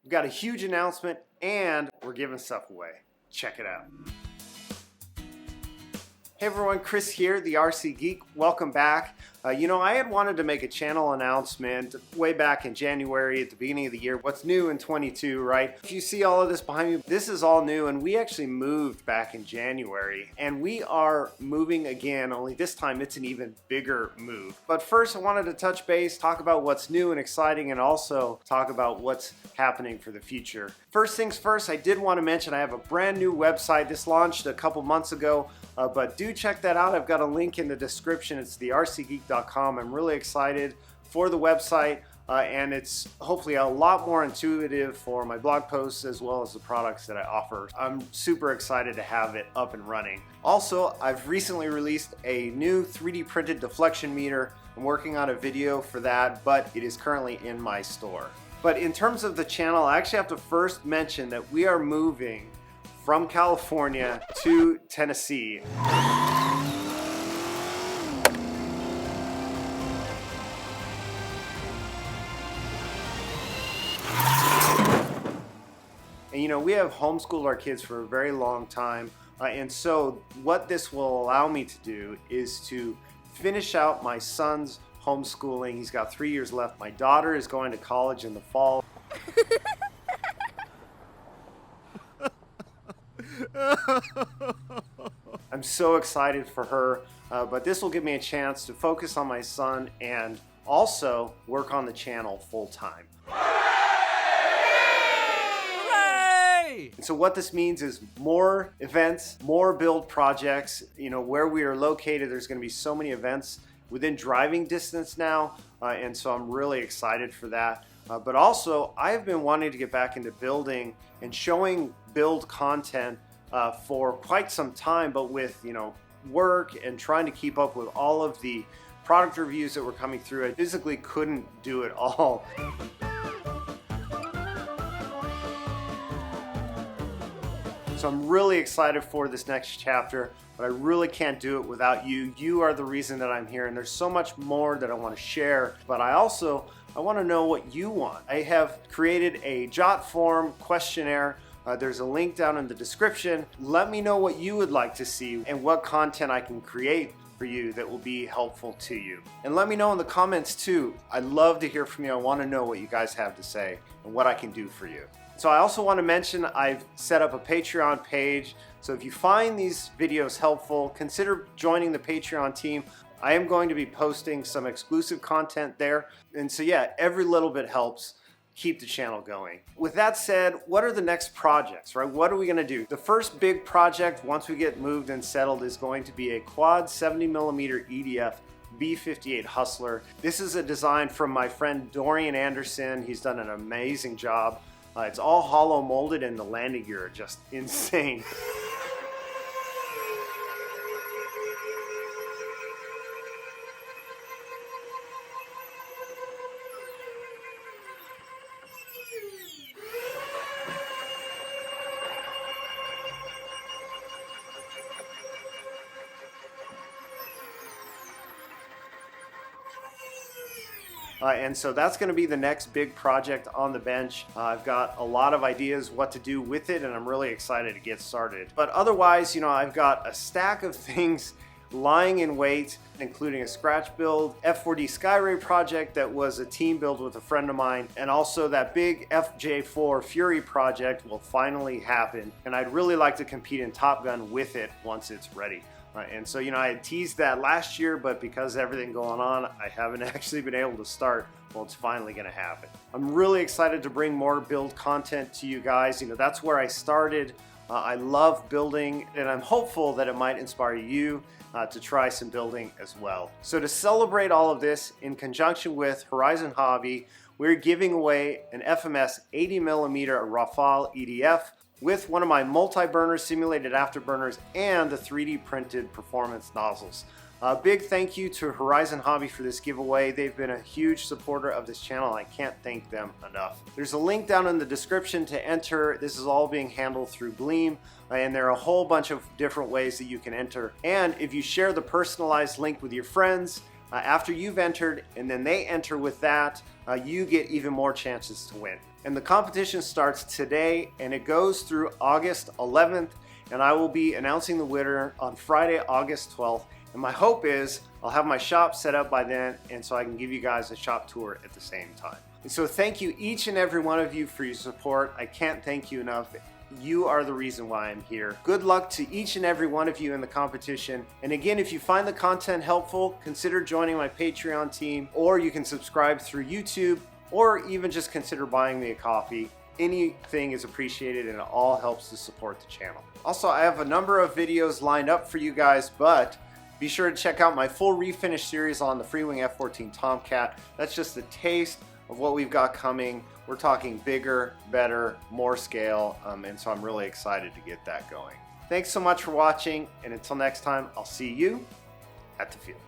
We've got a huge announcement and we're giving stuff away. Check it out. Hey everyone, Chris here, the RC Geek. Welcome back. I had wanted to make a channel announcement way back in January at the beginning of the year. What's new in 22, right? If you see all of this behind me, this is all new, and we actually moved back in January, and we are moving again, only this time it's an even bigger move. But first I wanted to touch base, talk about what's new and exciting, and also talk about what's happening for the future. First things first, I did want to mention I have a brand new website. This launched a couple months ago, but do check that out. I've got a link in the description. It's thercgeek.com. I'm really excited for the website, and it's hopefully a lot more intuitive for my blog posts as well as the products that I offer. I'm super excited to have it up and running. Also, I've recently released a new 3D printed deflection meter. I'm working on a video for that, but it is currently in my store. But in terms of the channel, I actually have to first mention that we are moving from California to Tennessee. And we have homeschooled our kids for a very long time, and so what this will allow me to do is to finish out my son's homeschooling. He's got 3 years left. My daughter is going to college in the fall. I'm so excited for her, but this will give me a chance to focus on my son and also work on the channel full time. And so what this means is more events, more build projects. Where we are located, there's going to be so many events within driving distance now, and so I'm really excited for that. But also, I've been wanting to get back into building and showing build content for quite some time, but with work and trying to keep up with all of the product reviews that were coming through, I physically couldn't do it all. So I'm really excited for this next chapter, but I really can't do it without you. You are the reason that I'm here, and there's so much more that I want to share, but I want to know what you want. I have created a jot form questionnaire. There's a link down in the description. Let me know what you would like to see and what content I can create for you that will be helpful to you. And let me know in the comments too. I'd love to hear from you. I want to know what you guys have to say and what I can do for you. So I also want to mention I've set up a Patreon page. So if you find these videos helpful, consider joining the Patreon team. I am going to be posting some exclusive content there. And so yeah, every little bit helps keep the channel going. With that said, what are the next projects, right? What are we gonna do? The first big project, once we get moved and settled, is going to be a quad 70mm EDF B58 Hustler. This is a design from my friend Dorian Anderson. He's done an amazing job. It's all hollow molded and the landing gear are just insane. And so that's going to be the next big project on the bench. I've got a lot of ideas what to do with it, and I'm really excited to get started. But otherwise, I've got a stack of things lying in wait, including a scratch build, F4D Skyray project that was a team build with a friend of mine, and also that big FJ4 Fury project will finally happen. And I'd really like to compete in Top Gun with it once it's ready. And so, I had teased that last year, but because of everything going on, I haven't actually been able to start. Well, it's finally going to happen. I'm really excited to bring more build content to you guys. That's where I started. I love building, and I'm hopeful that it might inspire you to try some building as well. So to celebrate all of this, in conjunction with Horizon Hobby, we're giving away an FMS 80mm Rafale EDF with one of my multi-burner simulated afterburners and the 3D printed performance nozzles. A big thank you to Horizon Hobby for this giveaway. They've been a huge supporter of this channel, and I can't thank them enough. There's a link down in the description to enter. This is all being handled through Gleam, and there are a whole bunch of different ways that you can enter. And if you share the personalized link with your friends, after you've entered and then they enter with that, you get even more chances to win. And the competition starts today and it goes through August 11th, and I will be announcing the winner on Friday, August 12th. And my hope is I'll have my shop set up by then, and so I can give you guys a shop tour at the same time. And so thank you each and every one of you for your support. I can't thank you enough. You are the reason why I'm here. Good luck to each and every one of you in the competition. And again, if you find the content helpful, consider joining my Patreon team, or you can subscribe through YouTube, or even just consider buying me a coffee. Anything is appreciated and it all helps to support the channel. Also, I have a number of videos lined up for you guys, but be sure to check out my full refinish series on the Freewing F14 Tomcat. That's just a taste of what we've got coming. We're talking bigger, better, more scale, and so I'm really excited to get that going. Thanks so much for watching, and until next time, I'll see you at the field.